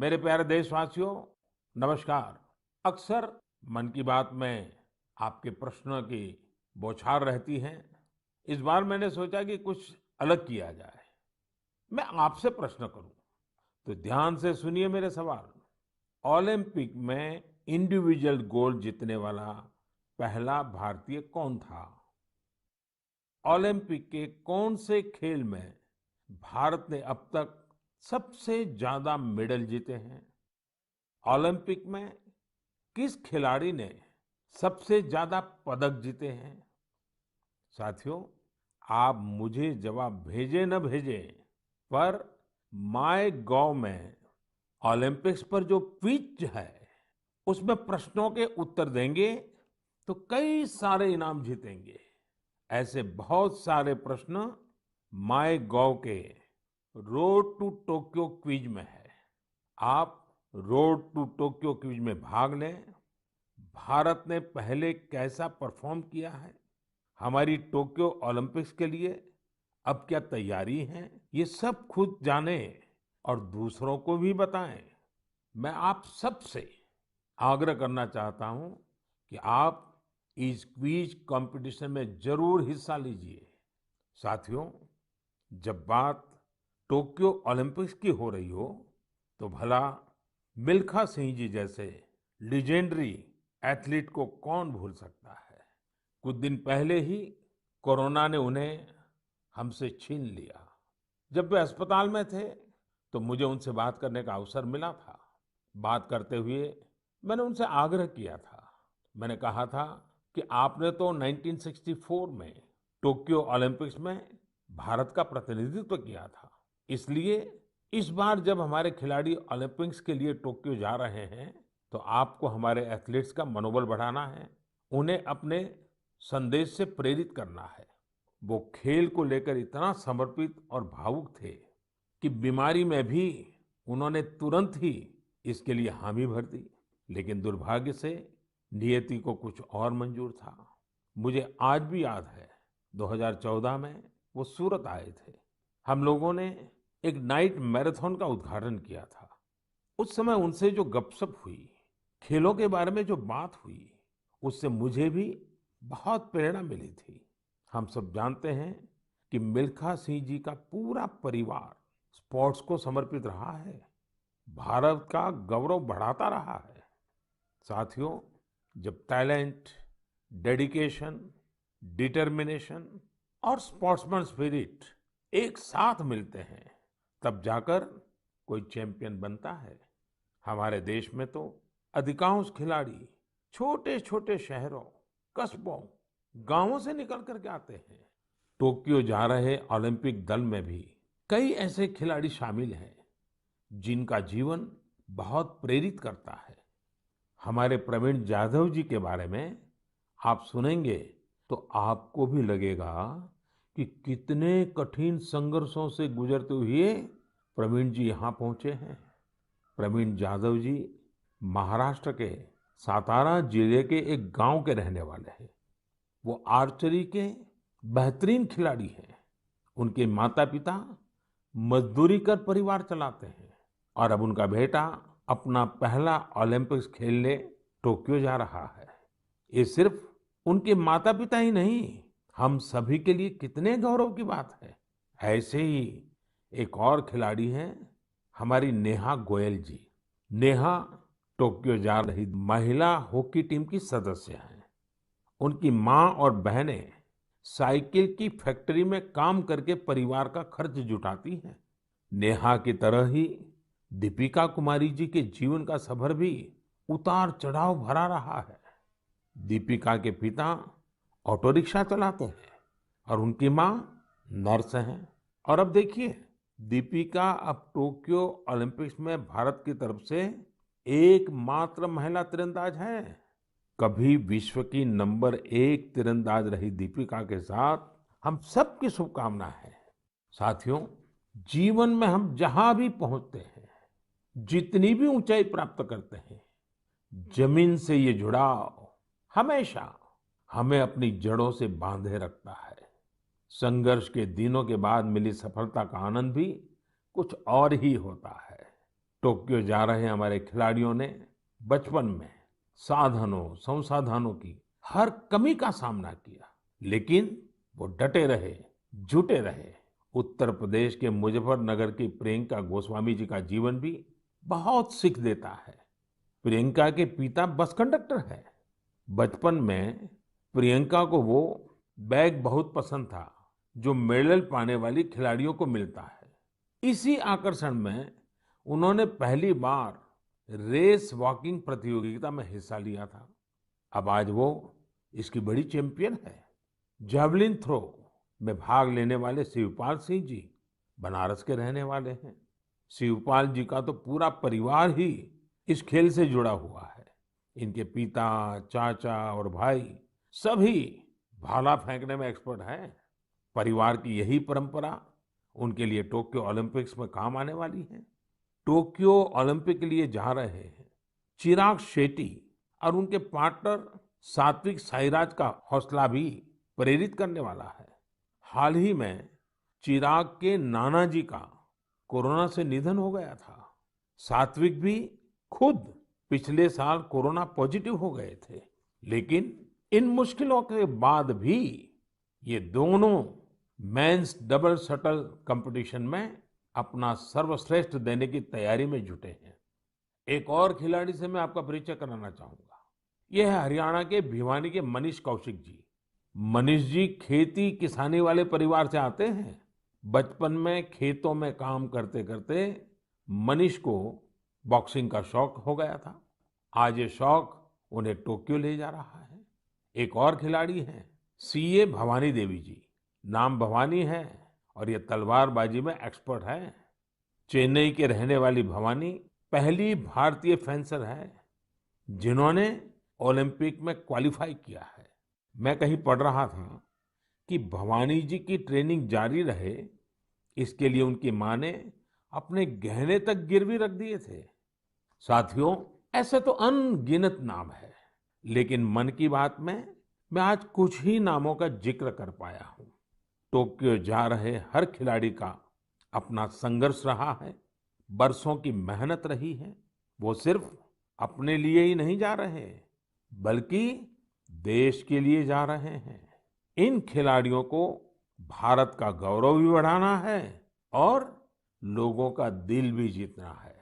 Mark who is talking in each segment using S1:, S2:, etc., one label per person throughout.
S1: मेरे प्यारे देशवासियों, नमस्कार। अक्सर मन की बात में आपके प्रश्नों की बौछार रहती है। इस बार मैंने सोचा कि कुछ अलग किया जाए। मैं आपसे प्रश्न करूं, तो ध्यान से सुनिए मेरे सवाल। ओलंपिक में इंडिविजुअल गोल्ड जीतने वाला पहला भारतीय कौन था? ओलंपिक के कौन से खेल में भारत ने अब तक सबसे ज्यादा मेडल जीते हैं? ओलंपिक में किस खिलाड़ी ने सबसे ज्यादा पदक जीते हैं? साथियों, आप मुझे जवाब भेजे न भेजे, पर माय गॉव में ओलंपिक्स पर जो क्विज है, उसमें प्रश्नों के उत्तर देंगे तो कई सारे इनाम जीतेंगे। ऐसे बहुत सारे प्रश्न माय गॉव के रोड टू टोक्यो क्विज में है। आप रोड टू टोक्यो क्विज में भाग लें। भारत ने पहले कैसा परफॉर्म किया है, हमारी टोक्यो ओलंपिक्स के लिए अब क्या तैयारी है, ये सब खुद जानें और दूसरों को भी बताएं। मैं आप सबसे आग्रह करना चाहता हूं कि आप इस क्विज कंपटीशन में जरूर हिस्सा लीजिए। साथियों, जब बात टोक्यो ओलंपिक्स की हो रही हो, तो भला मिल्खा सिंह जी जैसे लीजेंडरी एथलीट को कौन भूल सकता है। कुछ दिन पहले ही कोरोना ने उन्हें हमसे छीन लिया। जब वे अस्पताल में थे, तो मुझे उनसे बात करने का अवसर मिला था। बात करते हुए मैंने उनसे आग्रह किया था। मैंने कहा था कि आपने तो 1964 में टोक्यो ओलंपिक्स में भारत का प्रतिनिधित्व किया था। इसलिए इस बार जब हमारे खिलाड़ी ओलंपिक्स के लिए टोक्यो जा रहे हैं, तो आपको हमारे एथलीट्स का मनोबल बढ़ाना है, उन्हें अपने संदेश से प्रेरित करना है। वो खेल को लेकर इतना समर्पित और भावुक थे कि बीमारी में भी उन्होंने तुरंत ही इसके लिए हामी भर दी। लेकिन दुर्भाग्य से नियति को कुछ और मंजूर था। मुझे आज भी याद है, 2014 में वो सूरत आए थे। हम लोगों ने एक नाइट मैराथन का उद्घाटन किया था। उस समय उनसे जो गपशप हुई, खेलों के बारे में जो बात हुई, उससे मुझे भी बहुत प्रेरणा मिली थी। हम सब जानते हैं कि मिल्खा सिंह जी का पूरा परिवार स्पोर्ट्स को समर्पित रहा है, भारत का गौरव बढ़ाता रहा है। साथियों, जब टैलेंट, डेडिकेशन, डिटर्मिनेशन और स्पोर्ट्समैन स्पिरिट एक साथ मिलते हैं, तब जाकर कोई चैंपियन बनता है। हमारे देश में तो अधिकांश खिलाड़ी छोटे छोटे शहरों, कस्बों, गांवों से निकल करके आते हैं। टोक्यो जा रहे ओलंपिक दल में भी कई ऐसे खिलाड़ी शामिल हैं जिनका जीवन बहुत प्रेरित करता है। हमारे प्रवीण जाधव जी के बारे में आप सुनेंगे तो आपको भी लगेगा कि कितने कठिन संघर्षों से गुजरते हुए प्रवीण जी यहाँ पहुंचे हैं। प्रवीण जाधव जी महाराष्ट्र के सातारा जिले के एक गांव के रहने वाले हैं। वो आर्चरी के बेहतरीन खिलाड़ी हैं। उनके माता पिता मजदूरी कर परिवार चलाते हैं, और अब उनका बेटा अपना पहला ओलंपिक्स खेलने टोक्यो जा रहा है। ये सिर्फ उनके माता पिता ही नहीं, हम सभी के लिए कितने गौरव की बात है। ऐसे ही एक और खिलाड़ी हैं हमारी नेहा गोयल जी। नेहा टोक्यो जा रही महिला हॉकी टीम की सदस्य हैं। उनकी माँ और बहनें साइकिल की फैक्ट्री में काम करके परिवार का खर्च जुटाती हैं। नेहा की तरह ही दीपिका कुमारी जी के जीवन का सफर भी उतार चढ़ाव भरा रहा है। दीपिका के पिता ऑटो रिक्शा चलाते हैं और उनकी माँ नर्स हैं। और अब देखिए, दीपिका अब टोक्यो ओलंपिक्स में भारत की तरफ से एकमात्र महिला तीरंदाज है। कभी विश्व की नंबर 1 तीरंदाज रही दीपिका के साथ हम सबकी शुभकामना है। साथियों, जीवन में हम जहां भी पहुंचते हैं, जितनी भी ऊंचाई प्राप्त करते हैं, जमीन से ये जुड़ाव हमेशा हमें अपनी जड़ों से बांधे रखता है। संघर्ष के दिनों के बाद मिली सफलता का आनंद भी कुछ और ही होता है। टोक्यो जा रहे हमारे खिलाड़ियों ने बचपन में साधनों, संसाधनों की हर कमी का सामना किया, लेकिन वो डटे रहे, जुटे रहे। उत्तर प्रदेश के मुजफ्फरनगर की प्रियंका गोस्वामी जी का जीवन भी बहुत सीख देता है। प्रियंका के पिता बस कंडक्टर है। बचपन में प्रियंका को वो बैग बहुत पसंद था जो मेडल पाने वाली खिलाड़ियों को मिलता है। इसी आकर्षण में उन्होंने पहली बार रेस वॉकिंग प्रतियोगिता में हिस्सा लिया था। अब आज वो इसकी बड़ी चैंपियन है। जावलिन थ्रो में भाग लेने वाले शिवपाल सिंह जी बनारस के रहने वाले हैं। शिवपाल जी का तो पूरा परिवार ही इस खेल से जुड़ा हुआ है। इनके पिता, चाचा और भाई सभी भाला फेंकने में एक्सपर्ट हैं। परिवार की यही परंपरा उनके लिए टोक्यो ओलंपिक्स में काम आने वाली है। टोक्यो ओलंपिक के लिए जा रहे हैं चिराग शेट्टी और उनके पार्टनर सात्विक साईराज का हौसला भी प्रेरित करने वाला है। हाल ही में चिराग के नाना जी का कोरोना से निधन हो गया था। सात्विक भी खुद पिछले साल कोरोना पॉजिटिव हो गए थे, लेकिन इन मुश्किलों के बाद भी ये दोनों मेंस डबल शटल कंपटीशन में अपना सर्वश्रेष्ठ देने की तैयारी में जुटे हैं। एक और खिलाड़ी से मैं आपका परिचय कराना चाहूंगा। ये है हरियाणा के भिवानी के मनीष कौशिक जी। मनीष जी खेती किसानी वाले परिवार से आते हैं। बचपन में खेतों में काम करते करते मनीष को बॉक्सिंग का शौक हो गया था। आज ये शौक उन्हें टोक्यो ले जा रहा है। एक और खिलाड़ी हैं सीए भवानी देवी जी। नाम भवानी है और ये तलवारबाजी में एक्सपर्ट है। चेन्नई के रहने वाली भवानी पहली भारतीय फेंसर है जिन्होंने ओलंपिक में क्वालिफाई किया है। मैं कहीं पढ़ रहा था कि भवानी जी की ट्रेनिंग जारी रहे, इसके लिए उनकी मां ने अपने गहने तक गिरवी रख दिए थे। साथियों, ऐसे तो अनगिनत नाम है, लेकिन मन की बात में मैं आज कुछ ही नामों का जिक्र कर पाया हूँ। टोक्यो जा रहे हर खिलाड़ी का अपना संघर्ष रहा है, बरसों की मेहनत रही है। वो सिर्फ अपने लिए ही नहीं जा रहे, बल्कि देश के लिए जा रहे हैं। इन खिलाड़ियों को भारत का गौरव भी बढ़ाना है और लोगों का दिल भी जीतना है।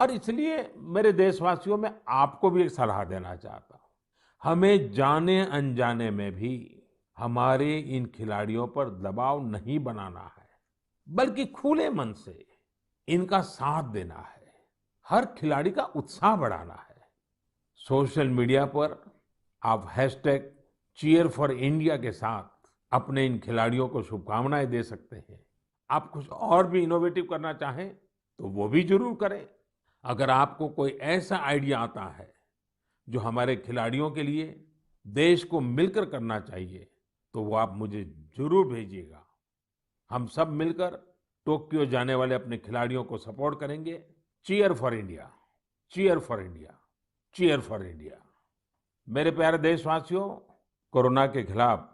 S1: और इसलिए मेरे देशवासियों, में आपको भी एक सलाह देना चाहता हूँ। हमें जाने अनजाने में भी हमारे इन खिलाड़ियों पर दबाव नहीं बनाना है, बल्कि खुले मन से इनका साथ देना है। हर खिलाड़ी का उत्साह बढ़ाना है। सोशल मीडिया पर आप हैशटैग चीयर फॉर इंडिया के साथ अपने इन खिलाड़ियों को शुभकामनाएं दे सकते हैं। आप कुछ और भी इनोवेटिव करना चाहें तो वो भी जरूर करें। अगर आपको कोई ऐसा आइडिया आता है जो हमारे खिलाड़ियों के लिए देश को मिलकर करना चाहिए, तो वो आप मुझे जरूर भेजिएगा। हम सब मिलकर टोक्यो जाने वाले अपने खिलाड़ियों को सपोर्ट करेंगे। Cheer for India, cheer for India, cheer for India. मेरे प्यारे देशवासियों, कोरोना के खिलाफ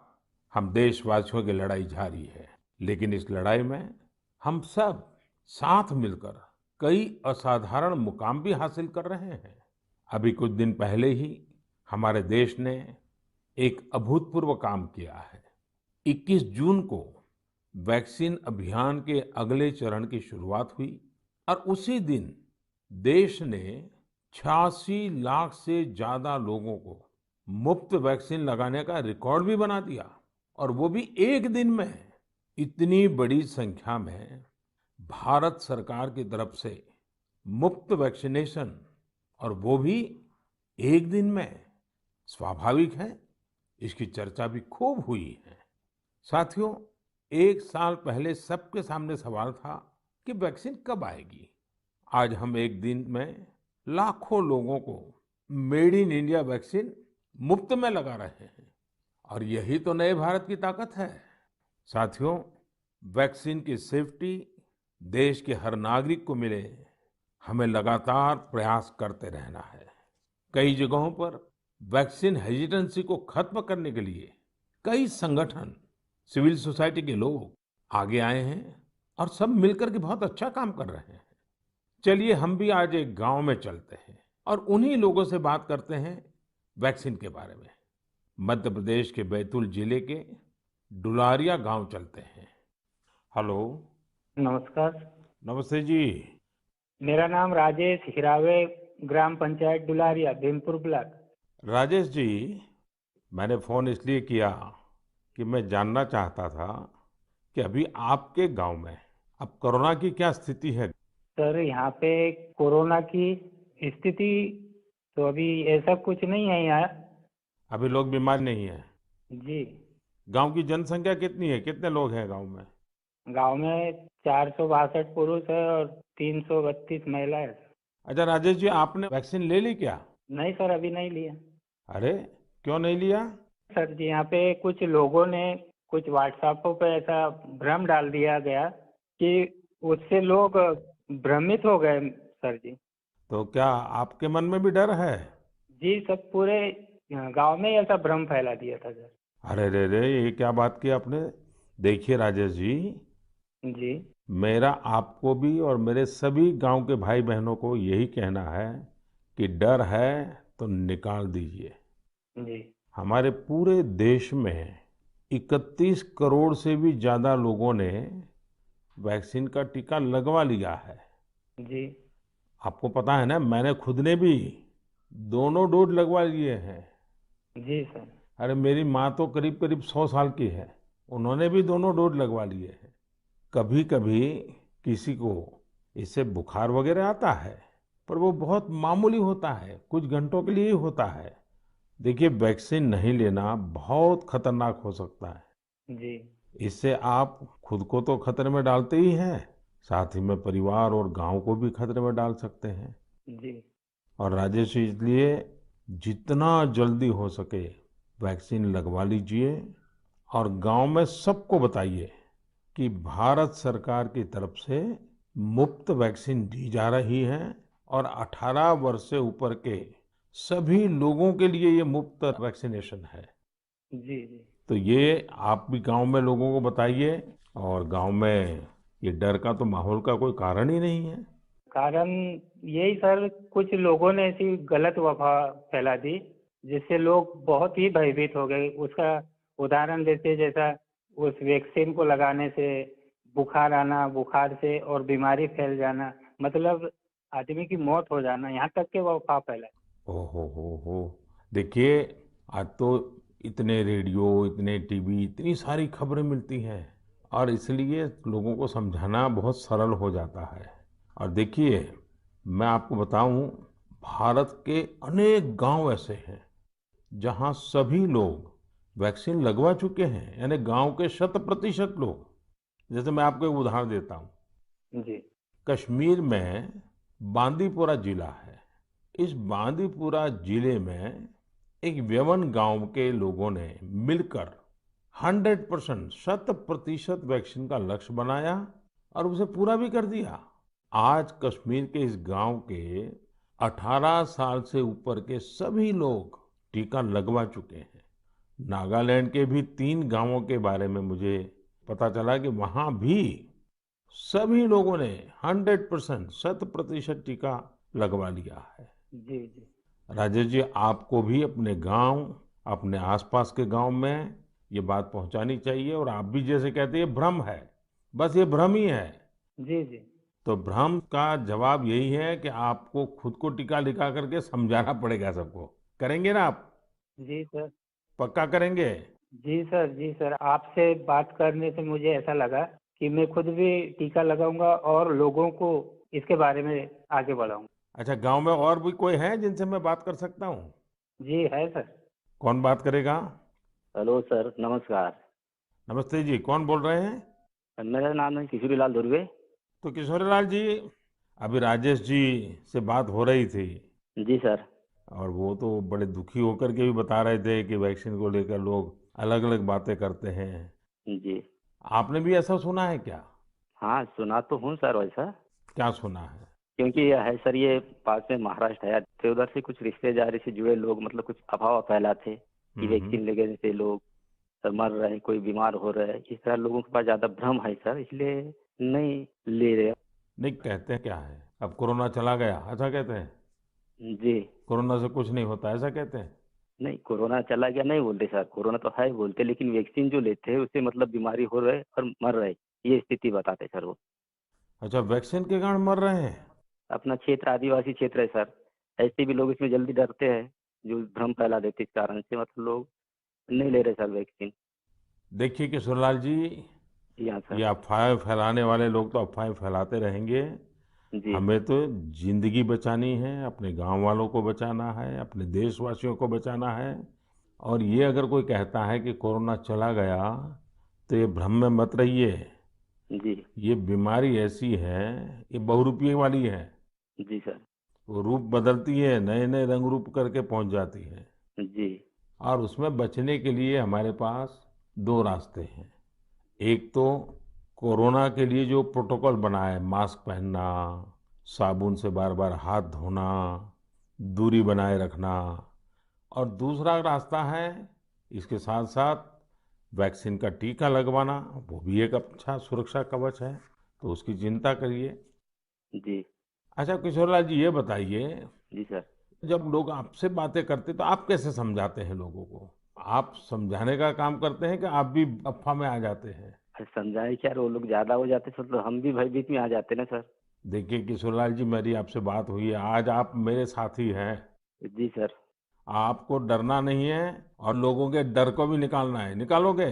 S1: हम देशवासियों की लड़ाई जारी है, लेकिन इस लड़ाई में हम सब साथ मिलकर कई असाधारण मुकाम भी हासिल कर रहे हैं। अभी कुछ दिन पहले ही हमारे देश ने एक अभूतपूर्व काम किया है। 21 जून को वैक्सीन अभियान के अगले चरण की शुरुआत हुई और उसी दिन देश ने 86 लाख से ज्यादा लोगों को मुफ्त वैक्सीन लगाने का रिकॉर्ड भी बना दिया, और वो भी एक दिन में। इतनी बड़ी संख्या में भारत सरकार की तरफ से मुफ्त वैक्सीनेशन, और वो भी एक दिन में, स्वाभाविक है इसकी चर्चा भी खूब हुई है। साथियों, एक साल पहले सबके सामने सवाल था कि वैक्सीन कब आएगी। आज हम एक दिन में लाखों लोगों को मेड इन इंडिया वैक्सीन मुफ्त में लगा रहे हैं, और यही तो नए भारत की ताकत है। साथियों, वैक्सीन की सेफ्टी देश के हर नागरिक को मिले, हमें लगातार प्रयास करते रहना है। कई जगहों पर वैक्सीन हेजिटेंसी को खत्म करने के लिए कई संगठन, सिविल सोसाइटी के लोग आगे आए हैं और सब मिलकर के बहुत अच्छा काम कर रहे हैं। चलिए हम भी आज एक गांव में चलते हैं और उन्हीं लोगों से बात करते हैं वैक्सीन के बारे में। मध्य प्रदेश के बैतूल जिले के डुलारिया गांव चलते हैं। हेलो।
S2: नमस्कार।
S1: नमस्ते जी।
S2: मेरा नाम राजेश हिरावे, ग्राम पंचायत डुलारिया, भीमपुर ब्लॉक।
S1: राजेश जी, मैंने फोन इसलिए किया कि मैं जानना चाहता था कि अभी आपके गांव में अब कोरोना की क्या स्थिति है।
S2: सर, यहाँ पे कोरोना की स्थिति तो अभी ऐसा कुछ नहीं है यहाँ।
S1: अभी लोग बीमार नहीं है।
S2: जी।
S1: गांव की जनसंख्या कितनी है, कितने लोग हैं गांव में।
S2: गांव में 462 पुरुष है और 332 महिलाएं हैं।
S1: अच्छा राजेश जी, आपने वैक्सीन ले ली क्या।
S2: नहीं सर, अभी नहीं लिया।
S1: अरे, क्यों नहीं लिया।
S2: सर जी, यहाँ पे कुछ लोगों ने कुछ व्हाट्सएपों पे ऐसा भ्रम डाल दिया गया कि उससे लोग भ्रमित हो गए सर जी।
S1: तो क्या आपके मन में भी डर है।
S2: जी, सब पूरे गांव में ही ऐसा भ्रम फैला दिया था सर।
S1: अरे रे रे, ये क्या बात की आपने। देखिए राजेश जी,
S2: जी।
S1: मेरा आपको भी और मेरे सभी गांव के भाई बहनों को यही कहना है कि डर है तो निकाल दीजिए।
S2: जी।
S1: हमारे पूरे देश में 31 करोड़ से भी ज्यादा लोगों ने वैक्सीन का टीका लगवा लिया है।
S2: जी।
S1: आपको पता है ना, मैंने खुद ने भी दोनों डोज लगवा लिए हैं।
S2: जी सर।
S1: अरे मेरी माँ तो करीब करीब 100 साल की है, उन्होंने भी दोनों डोज लगवा लिए हैं। कभी कभी किसी को इससे बुखार वगैरह आता है, पर वो बहुत मामूली होता है, कुछ घंटों के लिए ही होता है। देखिए, वैक्सीन नहीं लेना बहुत खतरनाक हो सकता है।
S2: जी।
S1: इससे आप खुद को तो खतरे में डालते ही हैं, साथ ही में परिवार और गांव को भी खतरे में डाल सकते हैं।
S2: जी।
S1: और राजेश जी, इसलिए जितना जल्दी हो सके वैक्सीन लगवा लीजिए और गांव में सबको बताइए कि भारत सरकार की तरफ से मुफ्त वैक्सीन दी जा रही है और 18 वर्ष से ऊपर के सभी लोगों के लिए ये मुफ्त वैक्सीनेशन है।
S2: जी। जी।
S1: तो ये आप भी गांव में लोगों को बताइए। और गांव में ये डर का तो माहौल का कोई कारण ही नहीं है।
S2: कारण यही सर, कुछ लोगों ने ऐसी गलत अफवाह फैला दी जिससे लोग बहुत ही भयभीत हो गए। उसका उदाहरण देते, जैसा उस वैक्सीन को लगाने से बुखार आना, बुखार से और बीमारी फैल जाना, मतलब आदमी की मौत हो जाना, यहाँ तक के वो अफवाह फैला।
S1: हो। देखिए, आज तो इतने रेडियो, इतने टीवी, इतनी सारी खबरें मिलती हैं और इसलिए लोगों को समझाना बहुत सरल हो जाता है। और देखिए, मैं आपको बताऊं, भारत के अनेक गांव ऐसे हैं जहां सभी लोग वैक्सीन लगवा चुके हैं, यानी गांव के 100% लोग। जैसे मैं आपको एक उदाहरण देता हूं।
S2: जी।
S1: कश्मीर में बांदीपुरा जिला है। इस बांदीपुरा जिले में एक व्यवन गांव के लोगों ने मिलकर 100%, 100% वैक्सीन का लक्ष्य बनाया और उसे पूरा भी कर दिया। आज कश्मीर के इस गांव के 18 साल से ऊपर के सभी लोग टीका लगवा चुके हैं। नागालैंड के भी 3 गांवों के बारे में मुझे पता चला कि वहां भी सभी लोगों ने 100%, 100% टीका लगवा लिया है।
S2: जी। जी।
S1: राजेश जी, आपको भी अपने गांव, अपने आसपास के गांव में ये बात पहुंचानी चाहिए। और आप भी जैसे कहते हैं, ये भ्रम है, बस ये भ्रम ही है।
S2: जी। जी।
S1: तो भ्रम का जवाब यही है कि आपको खुद को टीका लिखा करके समझाना पड़ेगा सबको। करेंगे ना आप।
S2: जी सर।
S1: पक्का करेंगे।
S2: जी सर। जी सर, आपसे बात करने से मुझे ऐसा लगा कि मैं खुद भी टीका लगाऊंगा और लोगों को इसके बारे में आगे बढ़ाऊंगा।
S1: अच्छा, गांव में और भी कोई है जिनसे मैं बात कर सकता हूँ।
S2: जी है सर।
S1: कौन बात करेगा।
S3: हेलो सर, नमस्कार।
S1: नमस्ते जी, कौन बोल रहे हैं।
S3: मेरा नाम है किशोरीलाल धुर्वे।
S1: तो किशोरीलाल जी, अभी राजेश जी से बात हो रही थी
S3: जी सर।
S1: और वो तो बड़े दुखी होकर के भी बता रहे थे कि वैक्सीन को लेकर लोग अलग अलग बातें करते हैं।
S3: जी।
S1: आपने भी ऐसा सुना है क्या।
S3: हाँ, सुना तो हूँ सर वैसा।
S1: क्या सुना है।
S3: क्योंकि यह है सर, ये पास में महाराष्ट्र है, तो उधर से कुछ रिश्तेदारी से जुड़े लोग मतलब कुछ अफवाह फैलाते कि
S1: हम्म।
S3: वैक्सीन लेने से लोग मर रहे हैं, कोई बीमार हो रहा है। इस तरह लोगों के पास ज्यादा भ्रम है सर, इसलिए नहीं ले रहे।
S1: नहीं, कहते क्या है, अब कोरोना चला गया ऐसा कहते हैं?
S3: जी।
S1: कोरोना से कुछ नहीं होता ऐसा कहते हैं?
S3: नहीं, कोरोना चला गया नहीं बोलते सर, कोरोना तो है बोलते, लेकिन वैक्सीन जो लेते हैं उससे मतलब बीमारी हो रहे और मर रहे, ये स्थिति बताते सर वो।
S1: अच्छा, वैक्सीन के कारण मर रहे हैं?
S3: अपना क्षेत्र आदिवासी क्षेत्र है सर, ऐसे भी लोग इसमें जल्दी डरते हैं, जो भ्रम फैला देते इस कारण से, मतलब लोग नहीं ले रहे सर वैक्सीन।
S1: देखिए किशोरलाल जी,
S3: जी हाँ सर।
S1: ये अफवाहें फैलाने वाले लोग तो अफवाहें फैलाते रहेंगे।
S3: जी।
S1: हमें तो जिंदगी बचानी है, अपने गांव वालों को बचाना है, अपने देशवासियों को बचाना है। और ये अगर कोई कहता है कि कोरोना चला गया, तो ये भ्रम में मत रहिए।
S3: जी।
S1: ये बीमारी ऐसी है, ये बहुरूपिये वाली है।
S3: जी सर।
S1: वो रूप बदलती है, नए नए रंग रूप करके पहुंच जाती है।
S3: जी।
S1: और उसमें बचने के लिए हमारे पास दो रास्ते हैं। एक तो कोरोना के लिए जो प्रोटोकॉल बना है, मास्क पहनना, साबुन से बार बार हाथ धोना, दूरी बनाए रखना। और दूसरा रास्ता है, इसके साथ साथ वैक्सीन का टीका लगवाना। वो भी एक अच्छा सुरक्षा कवच है, तो उसकी चिंता करिए।
S3: जी।
S1: अच्छा किशोरलाल जी, ये बताइए,
S3: जी सर।
S1: जब लोग आपसे बातें करते तो आप कैसे समझाते हैं लोगों को? आप समझाने का काम करते हैं कि आप भी अफवाह में आ जाते हैं?
S3: अरे समझाए क्या, वो लोग ज्यादा हो जाते सर, तो हम भी भयभीत में आ जाते ना सर।
S1: देखिए किशोरलाल जी, मेरी आपसे बात हुई है, आज आप मेरे साथी हैं।
S3: जी सर।
S1: आपको डरना नहीं है और लोगों के डर को भी निकालना है। निकालोगे?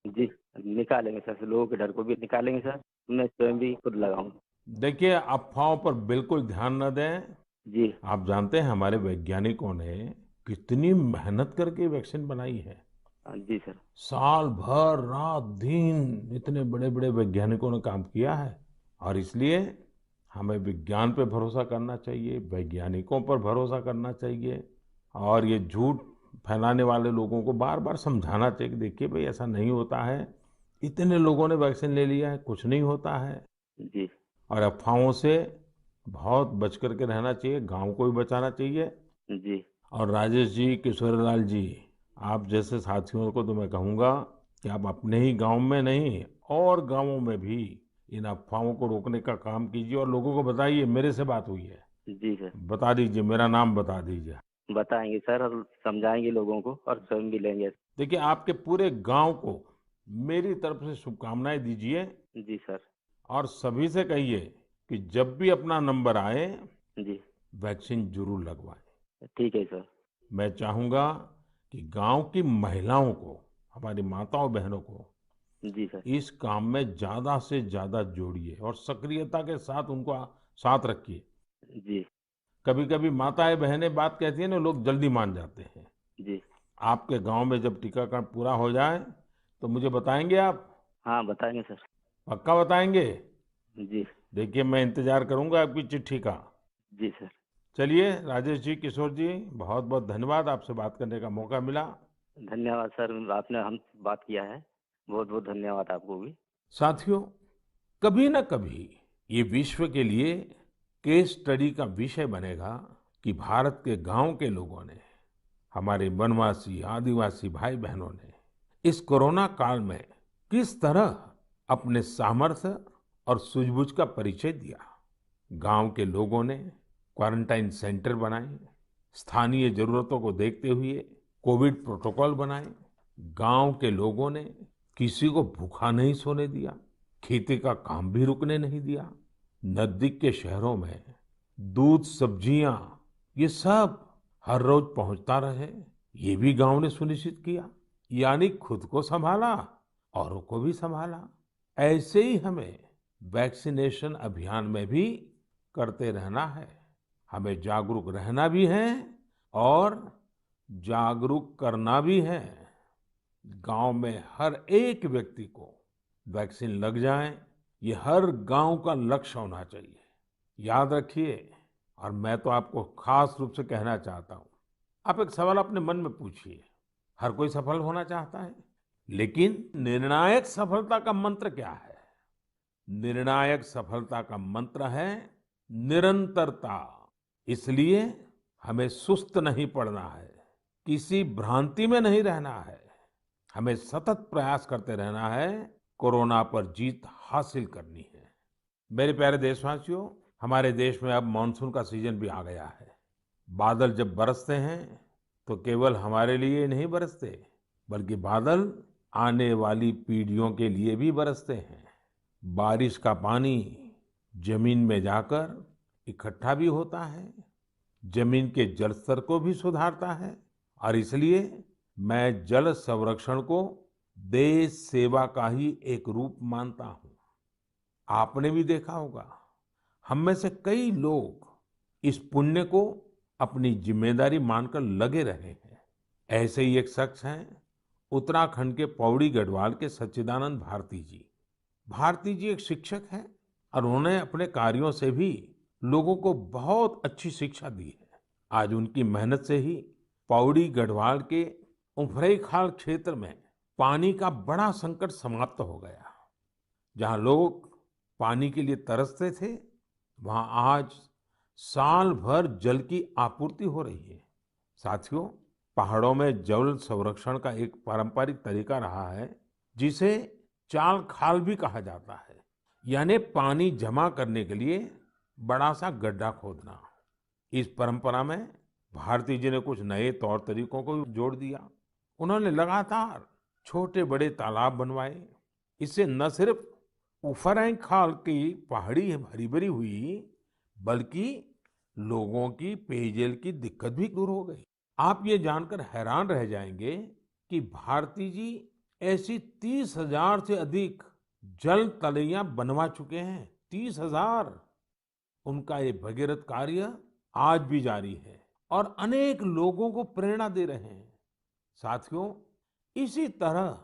S3: जी। निकालेंगे सर, लोगों के डर को भी निकालेंगे सर, मैं स्वयं भी खुद लगाऊंगा।
S1: देखिए, अफवाहों पर बिल्कुल ध्यान न दें।
S3: जी।
S1: आप जानते हैं हमारे वैज्ञानिकों ने कितनी मेहनत करके वैक्सीन बनाई है।
S3: जी सर।
S1: साल भर रात दिन इतने बड़े बड़े वैज्ञानिकों ने काम किया है। और इसलिए हमें विज्ञान पे भरोसा करना चाहिए, वैज्ञानिकों पर भरोसा करना चाहिए। और ये झूठ फैलाने वाले लोगों को बार बार समझाना चाहिए कि देखिए भाई, ऐसा नहीं होता है। इतने लोगों ने वैक्सीन ले लिया है, कुछ नहीं होता है।
S3: जी।
S1: और अफवाहों से बहुत बच करके रहना चाहिए, गांव को भी बचाना चाहिए।
S3: जी।
S1: और राजेश जी, किशोरीलाल जी, आप जैसे साथियों को तो मैं कहूंगा कि आप अपने ही गांव में नहीं, और गांवों में भी इन अफवाहों को रोकने का काम कीजिए और लोगों को बताइए मेरे से बात हुई है।
S3: जी सर।
S1: बता दीजिए, मेरा नाम बता दीजिए।
S3: बताएंगे सर, और समझाएंगे लोगों को, और स्वयं भी लेंगे।
S1: देखिए, आपके पूरे गांव को मेरी तरफ से शुभकामनाएं दीजिए।
S3: जी सर।
S1: और सभी से कहिए कि जब भी अपना नंबर आए,
S3: जी।
S1: वैक्सीन जरूर लगवाएं।
S3: ठीक है सर।
S1: मैं चाहूंगा कि गांव की महिलाओं को, हमारी माताओं बहनों को
S3: जी सर।
S1: इस काम में ज्यादा से ज्यादा जोड़िए और सक्रियता के साथ उनको साथ रखिए।
S3: जी।
S1: कभी कभी माताएं बहनें बात कहती हैं ना, लोग जल्दी मान जाते हैं।
S3: जी।
S1: आपके गांव में जब टीकाकरण पूरा हो जाए तो मुझे बताएंगे आप?
S3: हाँ बताएंगे सर।
S1: पक्का बताएंगे?
S3: जी।
S1: देखिए, मैं इंतजार करूंगा आपकी चिट्ठी का।
S3: जी सर।
S1: चलिए राजेश जी, किशोर जी, बहुत बहुत धन्यवाद, आपसे बात करने का मौका मिला।
S3: धन्यवाद सर, आपने हम बात किया है, बहुत बहुत धन्यवाद आपको भी।
S1: साथियों, कभी न कभी ये विश्व के लिए केस स्टडी का विषय बनेगा कि भारत के गांव के लोगों ने, हमारे वनवासी आदिवासी भाई बहनों ने इस कोरोना काल में किस तरह अपने सामर्थ्य और सूझबूझ का परिचय दिया। गांव के लोगों ने क्वारंटाइन सेंटर बनाए, स्थानीय जरूरतों को देखते हुए कोविड प्रोटोकॉल बनाए। गांव के लोगों ने किसी को भूखा नहीं सोने दिया, खेती का काम भी रुकने नहीं दिया। नजदीक के शहरों में दूध, सब्जियां, ये सब हर रोज पहुंचता रहे, ये भी गांव ने सुनिश्चित किया। यानी खुद को संभाला, औरों को भी संभाला। ऐसे ही हमें वैक्सीनेशन अभियान में भी करते रहना है। हमें जागरूक रहना भी है और जागरूक करना भी है। गांव में हर एक व्यक्ति को वैक्सीन लग जाए, ये हर गांव का लक्ष्य होना चाहिए। याद रखिए, और मैं तो आपको खास रूप से कहना चाहता हूं, आप एक सवाल अपने मन में पूछिए। हर कोई सफल होना चाहता है, लेकिन निर्णायक सफलता का मंत्र क्या है? निर्णायक सफलता का मंत्र है निरंतरता। इसलिए हमें सुस्त नहीं पड़ना है, किसी भ्रांति में नहीं रहना है। हमें सतत प्रयास करते रहना है, कोरोना पर जीत हासिल करनी है। मेरे प्यारे देशवासियों, हमारे देश में अब मानसून का सीजन भी आ गया है। बादल जब बरसते हैं तो केवल हमारे लिए नहीं बरसते, बल्कि बादल आने वाली पीढ़ियों के लिए भी बरसते हैं। बारिश का पानी जमीन में जाकर इकट्ठा भी होता है, जमीन के जल स्तर को भी सुधारता है, और इसलिए मैं जल संरक्षण को देश सेवा का ही एक रूप मानता हूँ। आपने भी देखा होगा, हम में से कई लोग इस पुण्य को अपनी जिम्मेदारी मानकर लगे रहे हैं। ऐसे ही एक शख्स हैं उत्तराखंड के पौड़ी गढ़वाल के सच्चिदानंद भारती जी। भारती जी एक शिक्षक हैं और उन्होंने अपने कार्यों से भी लोगों को बहुत अच्छी शिक्षा दी है। आज उनकी मेहनत से ही पौड़ी गढ़वाल के उफरैंखाल क्षेत्र में पानी का बड़ा संकट समाप्त हो गया। जहां लोग पानी के लिए तरसते थे, वहां आज साल भर जल की आपूर्ति हो रही है। साथियों, पहाड़ों में जल संरक्षण का एक पारंपरिक तरीका रहा है, जिसे चाल खाल भी कहा जाता है, यानी पानी जमा करने के लिए बड़ा सा गड्ढा खोदना। इस परंपरा में भारती जी ने कुछ नए तौर तरीकों को भी जोड़ दिया। उन्होंने लगातार छोटे बड़े तालाब बनवाए। इससे न सिर्फ उफरैंखाल की पहाड़ी हरी भरी हुई, बल्कि लोगों की पेयजल की दिक्कत भी दूर हो गई। आप ये जानकर हैरान रह जाएंगे कि भारती जी ऐसी 30,000 से अधिक जल तलैया बनवा चुके हैं। 30,000। उनका ये भगीरथ कार्य आज भी जारी है और अनेक लोगों को प्रेरणा दे रहे हैं। साथियों, इसी तरह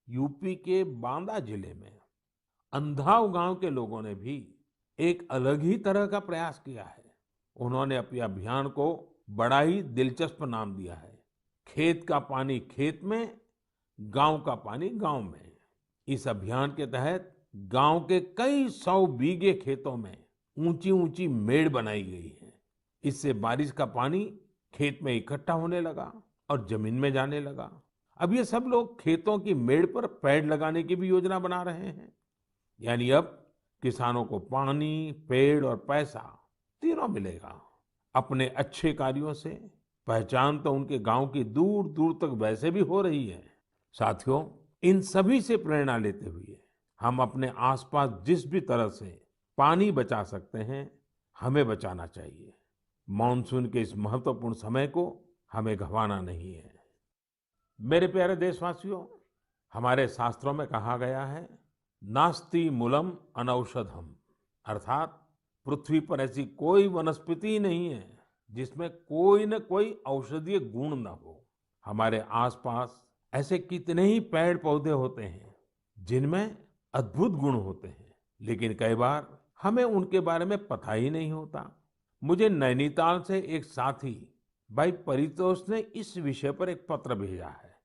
S1: यूपी के बांदा जिले में अंधाव गांव के लोगों ने भी एक अलग ही तरह का प्रयास किया है। उन्होंने अपने अभियान को बड़ा ही दिलचस्प नाम दिया है, खेत का पानी खेत में, गांव का पानी गांव में। इस अभियान के तहत गांव के कई 100 बीघे खेतों में ऊंची ऊंची मेड़ बनाई गई है। इससे बारिश का पानी खेत में इकट्ठा होने लगा और जमीन में जाने लगा। अब ये सब लोग खेतों की मेड़ पर पेड़ लगाने की भी योजना बना रहे हैं। यानी अब किसानों को पानी, पेड़ और पैसा तीनों मिलेगा। अपने अच्छे कार्यों से पहचान तो उनके गांव की दूर दूर तक वैसे भी हो रही है। साथियों, इन सभी से प्रेरणा लेते हुए हम अपने आसपास जिस भी तरह से पानी बचा सकते हैं, हमें बचाना चाहिए। मानसून के इस महत्वपूर्ण समय को हमें गंवाना नहीं है। मेरे प्यारे देशवासियों, हमारे शास्त्रों में कहा गया है, नास्ति मूलम अनौषधम, अर्थात पृथ्वी पर ऐसी कोई वनस्पति ही नहीं है जिसमें कोई न कोई औषधीय गुण न हो। हमारे आसपास ऐसे कितने ही पेड़ पौधे होते हैं जिनमें अद्भुत गुण होते हैं, लेकिन कई बार हमें उनके बारे में पता ही नहीं होता। मुझे नैनीताल से एक साथी भाई परितोष ने इस विषय पर एक पत्र भेजा है।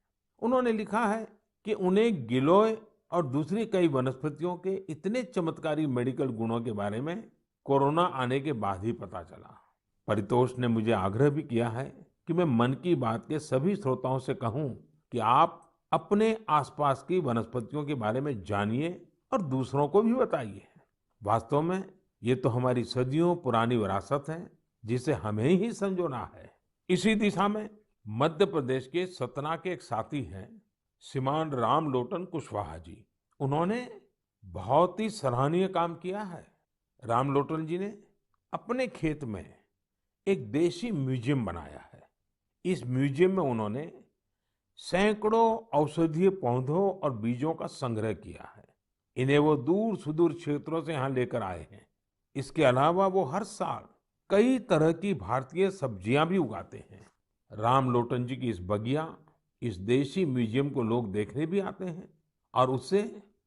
S1: उन्होंने लिखा है कि उन्हें गिलोय और दूसरी कई वनस्पतियों के इतने चमत्कारी मेडिकल गुणों के बारे में कोरोना आने के बाद ही पता चला। परितोष ने मुझे आग्रह भी किया है कि मैं मन की बात के सभी श्रोताओं से कहूं कि आप अपने आसपास की वनस्पतियों के बारे में जानिए और दूसरों को भी बताइए। वास्तव में ये तो हमारी सदियों पुरानी विरासत है, जिसे हमें ही संजोना है। इसी दिशा में मध्य प्रदेश के सतना के एक साथी हैं श्रीमान रामलोटन कुशवाहा जी। उन्होंने बहुत ही सराहनीय काम किया है। रामलोटन जी ने अपने खेत में एक देशी म्यूजियम बनाया है। इस म्यूजियम में उन्होंने सैकड़ों औषधीय पौधों और बीजों का संग्रह किया है। इन्हें वो दूर सुदूर क्षेत्रों से यहाँ लेकर आए हैं। इसके अलावा वो हर साल कई तरह की भारतीय सब्जियां भी उगाते हैं। रामलोटन जी की इस बगिया, इस देशी म्यूजियम को लोग देखने भी आते हैं और उससे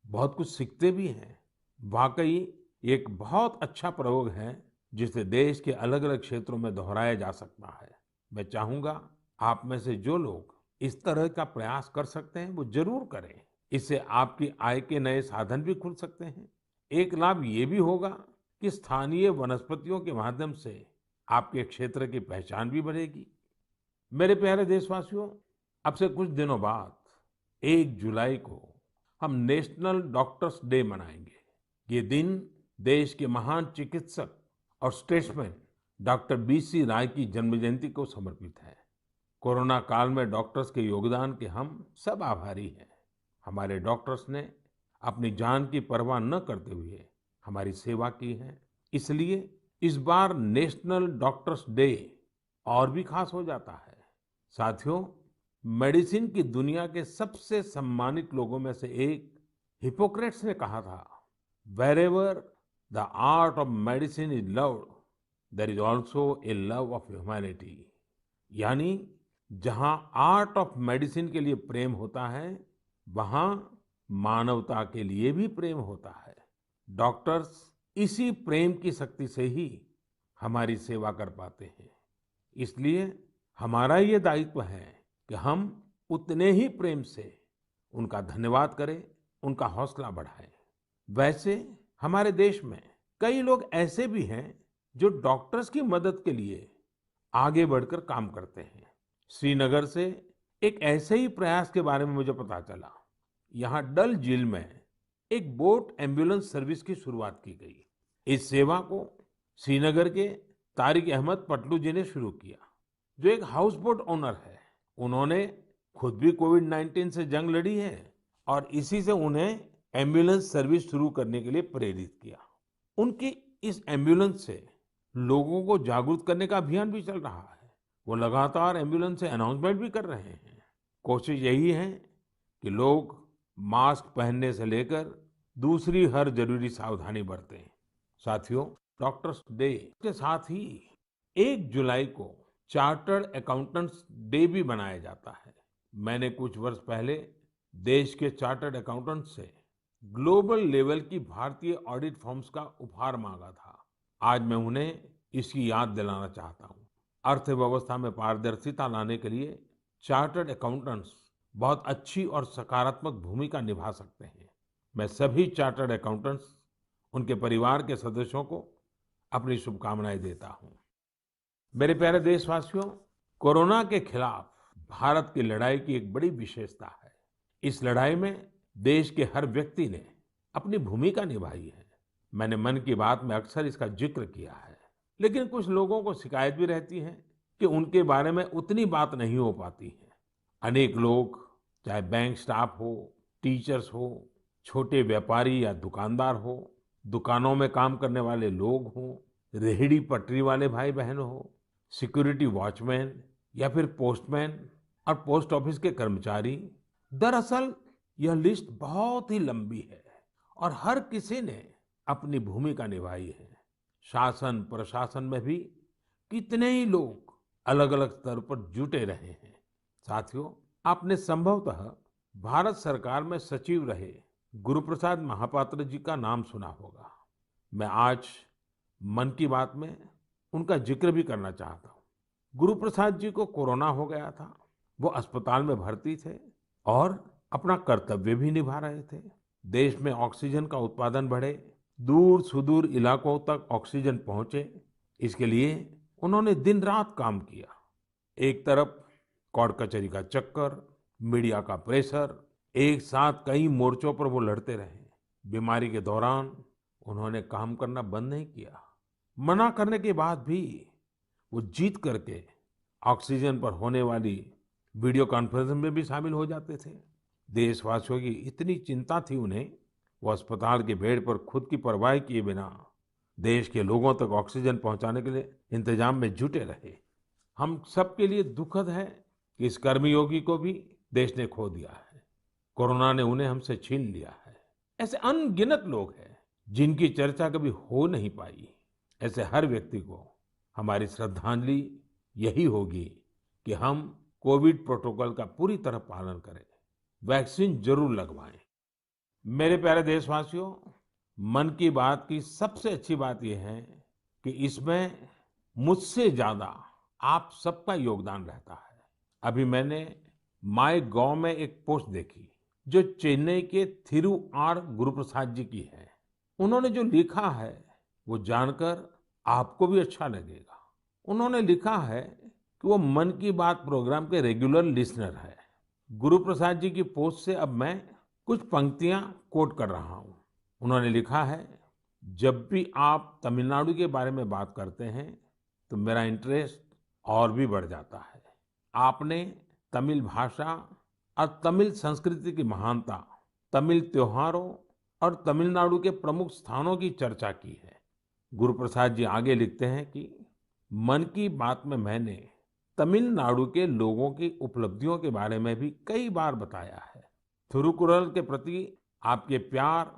S1: बहुत कुछ सीखते भी हैं। वाकई एक बहुत अच्छा प्रयोग है जिसे देश के अलग अलग क्षेत्रों में दोहराया जा सकता है। मैं चाहूंगा आप में से जो लोग इस तरह का प्रयास कर सकते हैं वो जरूर करें। इससे आपकी आय के नए साधन भी खुल सकते हैं। एक लाभ ये भी होगा कि स्थानीय वनस्पतियों के माध्यम से आपके क्षेत्र की पहचान भी बढ़ेगी। मेरे प्यारे देशवासियों, अब से कुछ दिनों बाद 1 जुलाई को हम नेशनल डॉक्टर्स डे मनाएंगे। ये दिन देश के महान चिकित्सक और स्टेट्समैन डॉक्टर बीसी राय की जन्म जयंती को समर्पित है। कोरोना काल में डॉक्टर्स के योगदान के हम सब आभारी हैं। हमारे डॉक्टर्स ने अपनी जान की परवाह न करते हुए हमारी सेवा की है। इसलिए इस बार नेशनल डॉक्टर्स डे और भी खास हो जाता है। साथियों, मेडिसिन की दुनिया के सबसे सम्मानित लोगों में से एक हिपोक्रेट्स ने कहा था, wherever the art of medicine is loved, there is also a love of humanity. यानी जहां आर्ट ऑफ मेडिसिन के लिए प्रेम होता है, वहां मानवता के लिए भी प्रेम होता है। डॉक्टर्स इसी प्रेम की शक्ति से ही हमारी सेवा कर पाते हैं। इसलिए हमारा ये दायित्व है कि हम उतने ही प्रेम से उनका धन्यवाद करें, उनका हौसला बढ़ाएं। वैसे हमारे देश में कई लोग ऐसे भी हैं जो डॉक्टर्स की मदद के लिए आगे बढ़कर काम करते हैं। श्रीनगर से एक ऐसे ही प्रयास के बारे में मुझे पता चला। यहाँ डल झील में एक बोट एम्बुलेंस सर्विस की शुरुआत की गई। इस सेवा को श्रीनगर के तारिक अहमद पटलू जी ने शुरू किया, जो एक हाउस बोट ओनर है। उन्होंने खुद भी कोविड-19 से जंग लड़ी है और इसी से उन्हें एम्बुलेंस सर्विस शुरू करने के लिए प्रेरित किया। उनकी इस एम्बुलेंस से लोगों को जागरूक करने का अभियान भी चल रहा है। वो लगातार एम्बुलेंस से अनाउंसमेंट भी कर रहे हैं। कोशिश यही है कि लोग मास्क पहनने से लेकर दूसरी हर जरूरी सावधानी बरतें। साथियों, डॉक्टर्स डे के साथ ही 1 जुलाई को चार्टर्ड अकाउंटेंट्स डे भी मनाया जाता है। मैंने कुछ वर्ष पहले देश के चार्टर्ड अकाउंटेंट्स से ग्लोबल लेवल की भारतीय ऑडिट फर्म्स का उपहार मांगा था। आज मैं उन्हें इसकी याद दिलाना चाहता हूँ। अर्थव्यवस्था में पारदर्शिता लाने के लिए चार्टर्ड अकाउंटेंट्स बहुत अच्छी और सकारात्मक भूमिका निभा सकते हैं। मैं सभी चार्टर्ड अकाउंटेंट्स, उनके परिवार के सदस्यों को अपनी शुभकामनाएं देता हूँ। मेरे प्यारे देशवासियों, कोरोना के खिलाफ भारत की लड़ाई की एक बड़ी विशेषता है। इस लड़ाई में देश के हर व्यक्ति ने अपनी भूमिका निभाई है। मैंने मन की बात में अक्सर इसका जिक्र किया है, लेकिन कुछ लोगों को शिकायत भी रहती है कि उनके बारे में उतनी बात नहीं हो पाती है। अनेक लोग, चाहे बैंक स्टाफ हो, टीचर्स हो, छोटे व्यापारी या दुकानदार हो, दुकानों में काम करने वाले लोग हों, रेहड़ी पटरी वाले भाई बहन हो, सिक्योरिटी वॉचमैन या फिर पोस्टमैन और पोस्ट ऑफिस के कर्मचारी, दरअसल यह लिस्ट बहुत ही लंबी है और हर किसी ने अपनी भूमिका निभाई है। शासन प्रशासन में भी कितने ही लोग अलग अलग स्तर पर जुटे रहे हैं। साथियों, आपने संभवतः भारत सरकार में सचिव रहे गुरुप्रसाद महापात्र जी का नाम सुना होगा। मैं आज मन की बात में उनका जिक्र भी करना चाहता हूँ। गुरुप्रसाद जी को कोरोना हो गया था। वो अस्पताल में भर्ती थे और अपना कर्तव्य भी निभा रहे थे। देश में ऑक्सीजन का उत्पादन बढ़े, दूर सुदूर इलाकों तक ऑक्सीजन पहुंचे, इसके लिए उन्होंने दिन रात काम किया। एक तरफ कोर्ट कचहरी का चक्कर, मीडिया का प्रेशर, एक साथ कई मोर्चों पर वो लड़ते रहे। बीमारी के दौरान उन्होंने काम करना बंद नहीं किया। मना करने के बाद भी वो जीत करके ऑक्सीजन पर होने वाली वीडियो कॉन्फ्रेंस में भी शामिल हो जाते थे। देशवासियों की इतनी चिंता थी उन्हें, वो अस्पताल के बेड पर खुद की परवाह किए बिना देश के लोगों तक ऑक्सीजन पहुंचाने के लिए इंतजाम में जुटे रहे। हम सबके लिए दुखद है कि इस कर्मयोगी को भी देश ने खो दिया है। कोरोना ने उन्हें हमसे छीन लिया है। ऐसे अनगिनत लोग हैं जिनकी चर्चा कभी हो नहीं पाई। ऐसे हर व्यक्ति को हमारी श्रद्धांजलि यही होगी कि हम कोविड प्रोटोकॉल का पूरी तरह पालन करें, वैक्सीन जरूर लगवाएं। मेरे प्यारे देशवासियों, मन की बात की सबसे अच्छी बात यह है कि इसमें मुझसे ज्यादा आप सबका योगदान रहता है। अभी मैंने माय गॉव में एक पोस्ट देखी जो चेन्नई के थिरु आर गुरुप्रसाद जी की है। उन्होंने जो लिखा है वो जानकर आपको भी अच्छा लगेगा। उन्होंने लिखा है कि वो मन की बात प्रोग्राम के रेगुलर लिसनर है। गुरुप्रसाद जी की पोस्ट से अब मैं कुछ पंक्तियां कोट कर रहा हूं। उन्होंने लिखा है, जब भी आप तमिलनाडु के बारे में बात करते हैं तो मेरा इंटरेस्ट और भी बढ़ जाता है। आपने तमिल भाषा और तमिल संस्कृति की महानता, तमिल त्योहारों और तमिलनाडु के प्रमुख स्थानों की चर्चा की है। गुरु प्रसाद जी आगे लिखते हैं कि मन की बात में मैंने तमिलनाडु के लोगों की उपलब्धियों के बारे में भी कई बार बताया है। थिरुकुरल के प्रति आपके प्यार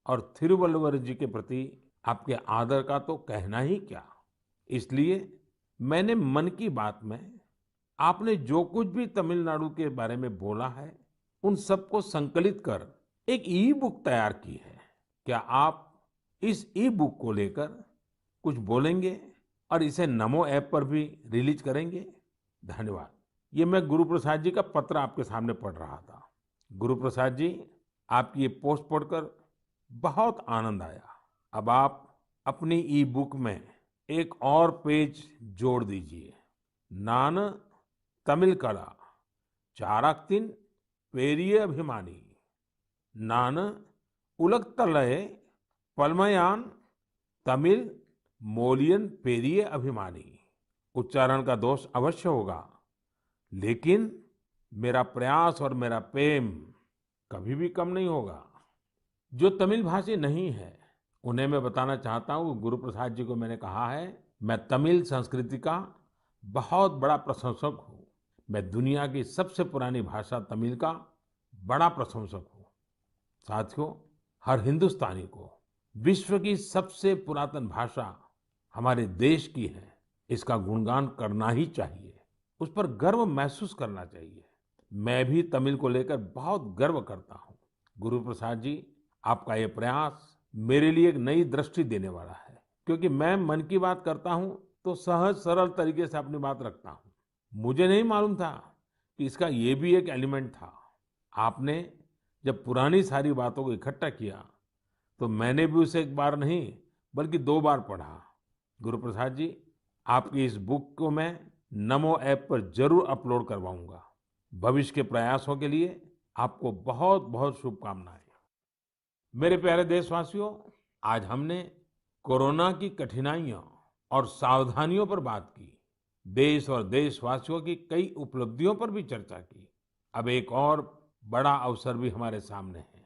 S1: और थिरुवल्लुवर जी के प्रति आपके आदर का तो कहना ही क्या। इसलिए मैंने मन की बात में आपने जो कुछ भी तमिलनाडु के बारे में बोला है उन सबको संकलित कर एक ई बुक तैयार की है। क्या आप इस ई बुक को लेकर कुछ बोलेंगे और इसे नमो ऐप पर भी रिलीज करेंगे? धन्यवाद। ये मैं गुरु प्रसाद जी का पत्र आपके सामने पढ़ रहा था। गुरु प्रसाद जी, आपकी ये पोस्ट पढ़कर बहुत आनंद आया। अब आप अपनी ई बुक में एक और पेज जोड़ दीजिए। नान तमिल कला चाराक्तिन पेरिये अभिमानी, नान उलगतलय पलमयान तमिल मोलियन पेरिये अभिमानी। उच्चारण का दोष अवश्य होगा, लेकिन मेरा प्रयास और मेरा प्रेम कभी भी कम नहीं होगा। जो तमिल भाषी नहीं है उन्हें मैं बताना चाहता हूँ, गुरु प्रसाद जी को मैंने कहा है, मैं तमिल संस्कृति का बहुत बड़ा प्रशंसक हूँ। मैं दुनिया की सबसे पुरानी भाषा तमिल का बड़ा प्रशंसक हूँ। साथियों, हर हिंदुस्तानी को विश्व की सबसे पुरातन भाषा हमारे देश की है, इसका गुणगान करना ही चाहिए, उस पर गर्व महसूस करना चाहिए। मैं भी तमिल को लेकर बहुत गर्व करता हूँ। गुरु प्रसाद जी, आपका ये प्रयास मेरे लिए एक नई दृष्टि देने वाला है, क्योंकि मैं मन की बात करता हूँ तो सहज सरल तरीके से अपनी बात रखता हूँ। मुझे नहीं मालूम था कि इसका ये भी एक एलिमेंट था। आपने जब पुरानी सारी बातों को इकट्ठा किया तो मैंने भी उसे एक बार नहीं बल्कि 2 बार पढ़ा। गुरु प्रसाद जी, आपकी इस बुक को मैं नमो ऐप पर जरूर अपलोड करवाऊंगा। भविष्य के प्रयासों के लिए आपको बहुत बहुत शुभकामनाएं। मेरे प्यारे देशवासियों, आज हमने कोरोना की कठिनाइयों और सावधानियों पर बात की। देश और देशवासियों की कई उपलब्धियों पर भी चर्चा की। अब एक और बड़ा अवसर भी हमारे सामने है।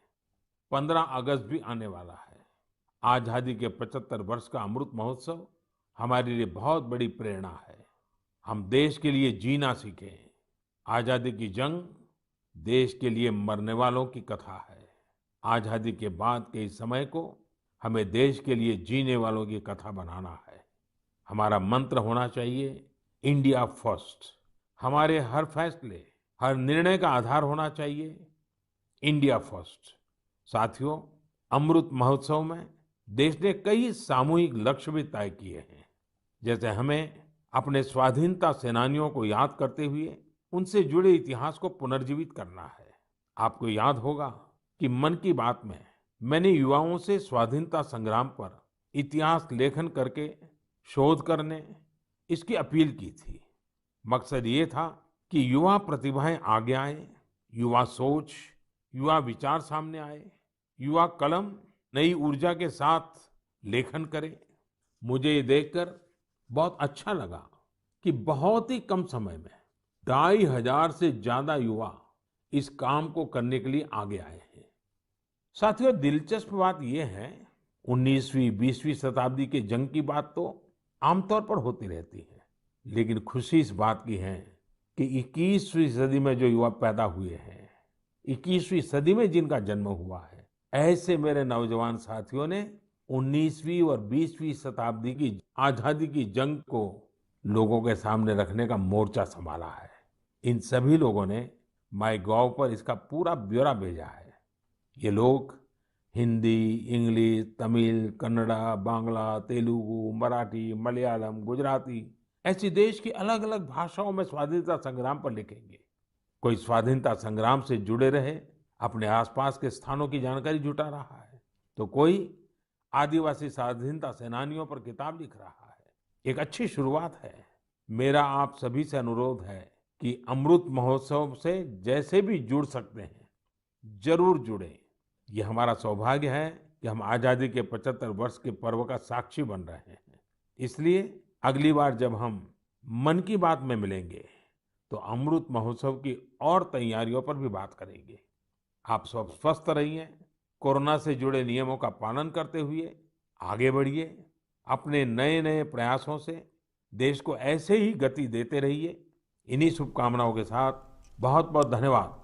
S1: 15 अगस्त भी आने वाला है। आजादी के 75 वर्ष का अमृत महोत्सव हमारे लिए बहुत बड़ी प्रेरणा है। हम देश के लिए जीना सीखें। आजादी की जंग देश के लिए मरने वालों की कथा है। आजादी के बाद के इस समय को हमें देश के लिए जीने वालों की कथा बनाना है। हमारा मंत्र होना चाहिए इंडिया फर्स्ट। हमारे हर फैसले, हर निर्णय का आधार होना चाहिए इंडिया फर्स्ट। साथियों, अमृत महोत्सव में देश ने कई सामूहिक लक्ष्य भी तय किए हैं। जैसे हमें अपने स्वाधीनता सेनानियों को याद करते हुए उनसे जुड़े इतिहास को पुनर्जीवित करना है। आपको याद होगा कि मन की बात में मैंने युवाओं से स्वाधीनता संग्राम पर इतिहास लेखन करके शोध करने इसकी अपील की थी। मकसद ये था कि युवा प्रतिभाएं आगे आए, युवा सोच, युवा विचार सामने आए, युवा कलम नई ऊर्जा के साथ लेखन करे। मुझे ये देखकर बहुत अच्छा लगा कि बहुत ही कम समय में 2500 से ज्यादा युवा इस काम को करने के लिए आगे आए हैं। साथियों, दिलचस्प बात यह है, 19वीं 20वीं शताब्दी के जंग की बात तो आमतौर पर होती रहती है, लेकिन खुशी इस बात की है कि 21वीं सदी में जो युवा पैदा हुए हैं, 21वीं सदी में जिनका जन्म हुआ है, ऐसे मेरे नौजवान साथियों ने 19वीं और 20वीं शताब्दी की आजादी की जंग को लोगों के सामने रखने का मोर्चा संभाला है। इन सभी लोगों ने माईगॉव पर इसका पूरा ब्यौरा भेजा है। ये लोग हिंदी, इंग्लिश, तमिल, कन्नड़ा, बांग्ला, तेलुगु, मराठी, मलयालम, गुजराती ऐसी देश की अलग अलग भाषाओं में स्वाधीनता संग्राम पर लिखेंगे। कोई स्वाधीनता संग्राम से जुड़े रहे अपने आसपास के स्थानों की जानकारी जुटा रहा है, तो कोई आदिवासी स्वाधीनता सेनानियों पर किताब लिख रहा है। एक अच्छी शुरुआत है। मेरा आप सभी से अनुरोध है कि अमृत महोत्सव से जैसे भी जुड़ सकते हैं जरूर जुड़े। ये हमारा सौभाग्य है कि हम आजादी के 75 वर्ष के पर्व का साक्षी बन रहे हैं। इसलिए अगली बार जब हम मन की बात में मिलेंगे तो अमृत महोत्सव की और तैयारियों पर भी बात करेंगे। आप सब स्वस्थ रहिए, कोरोना से जुड़े नियमों का पालन करते हुए आगे बढ़िए, अपने नए नए प्रयासों से देश को ऐसे ही गति देते रहिए। इन्हीं शुभकामनाओं के साथ बहुत बहुत धन्यवाद।